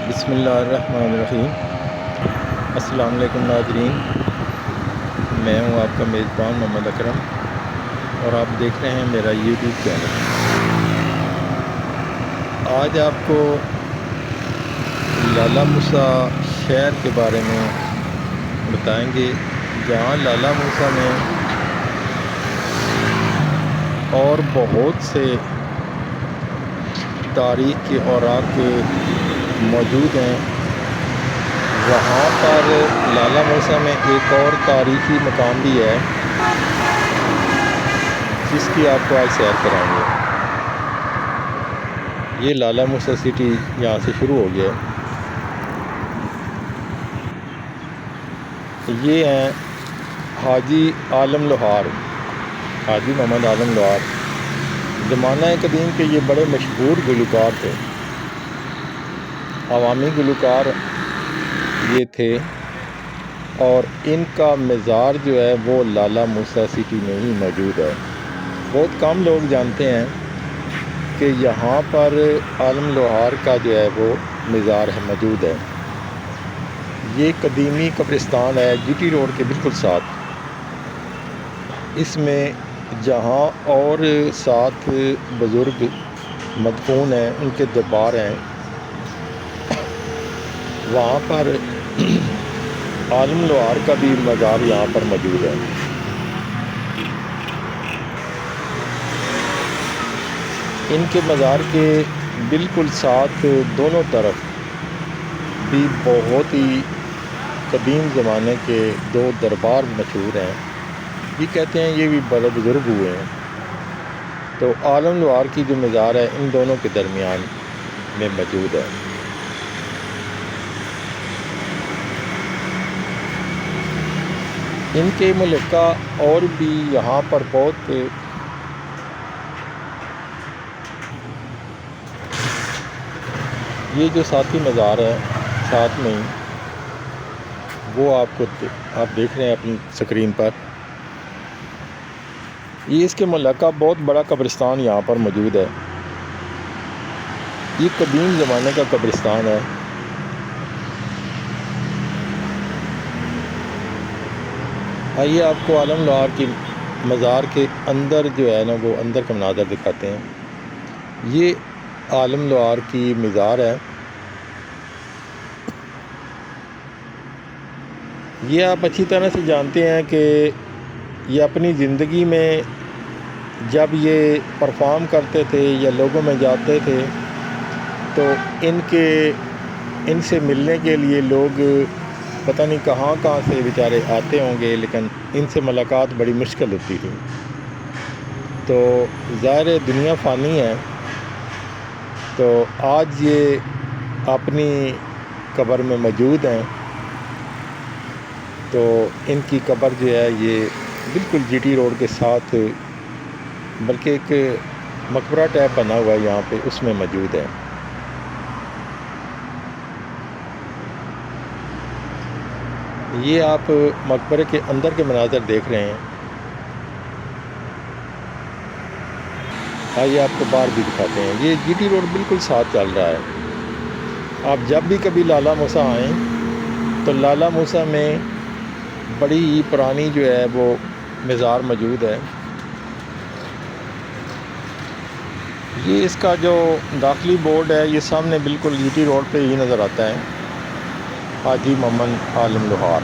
بسم اللہ الرحمن الرحیم۔ السلام علیکم ناظرین، میں ہوں آپ کا میزبان محمد اکرم اور آپ دیکھ رہے ہیں میرا یوٹیوب چینل۔ آج آپ کو لالہ موسیٰ شہر کے بارے میں بتائیں گے، جہاں لالہ موسیٰ میں اور بہت سے تاریخ کے اوراق موجود ہیں۔ وہاں پر لالہ موسیٰ میں ایک اور تاریخی مقام بھی ہے جس کی آپ کو آج سیر کرائیں گے۔ یہ لالہ موسیٰ سٹی یہاں سے شروع ہو گیا ہے۔ یہ ہیں حاجی عالم لوہار، حاجی محمد عالم لوہار۔ زمانہ قدیم کے یہ بڑے مشہور گلوکار تھے، عوامی گلوکار یہ تھے، اور ان کا مزار جو ہے وہ لالہ موسیٰ سٹی میں ہی موجود ہے۔ بہت کم لوگ جانتے ہیں کہ یہاں پر عالم لوہار کا جو ہے وہ مزار موجود ہے۔ یہ قدیمی قبرستان ہے جی ٹی روڈ کے بالکل ساتھ۔ اس میں جہاں اور 7 بزرگ مدفون ہیں، ان کے دربار ہیں، وہاں پر عالم لوہار کا بھی مزار یہاں پر موجود ہے۔ ان کے مزار کے بالکل ساتھ دونوں طرف بھی بہت ہی قدیم زمانے کے 2 دربار مشہور ہیں۔ یہ کہتے ہیں یہ بھی بڑے بزرگ ہوئے ہیں۔ تو عالم لوہار کی جو مزار ہے ان دونوں کے درمیان میں موجود ہے۔ ان کے ملکہ اور بھی یہاں پر بہت یہ جو ساتھی مزار ہے ساتھ میں وہ آپ دیکھ رہے ہیں اپنی سکرین پر۔ یہ اس کے ملکہ بہت بڑا قبرستان یہاں پر موجود ہے۔ یہ قدیم زمانے کا قبرستان ہے۔ آئیے آپ کو عالم لوہار کی مزار کے اندر جو ہے نا وہ اندر کا مناظر دکھاتے ہیں۔ یہ عالم لوہار کی مزار ہے۔ یہ آپ اچھی طرح سے جانتے ہیں کہ یہ اپنی زندگی میں جب یہ پرفارم کرتے تھے یا لوگوں میں جاتے تھے تو ان سے ملنے کے لیے لوگ پتہ نہیں کہاں سے بیچارے آتے ہوں گے، لیکن ان سے ملاقات بڑی مشکل ہوتی تھی۔ تو ظاہر دنیا فانی ہے، تو آج یہ اپنی قبر میں موجود ہیں۔ تو ان کی قبر جو ہے یہ بالکل جی ٹی روڈ کے ساتھ، بلکہ ایک مقبرہ ٹائپ بنا ہوا ہے یہاں پہ، اس میں موجود ہے۔ یہ آپ مقبرے کے اندر کے مناظر دیکھ رہے ہیں۔ آئیے آپ کو باہر بھی دکھاتے ہیں۔ یہ جی ٹی روڈ بالکل ساتھ چل رہا ہے۔ آپ جب بھی کبھی لالہ موسیٰ آئیں تو لالہ موسیٰ میں بڑی ہی پرانی جو ہے وہ مزار موجود ہے۔ یہ اس کا جو داخلی بورڈ ہے یہ سامنے بالکل جی ٹی روڈ پہ ہی نظر آتا ہے، حاجی محمد عالم لوہار۔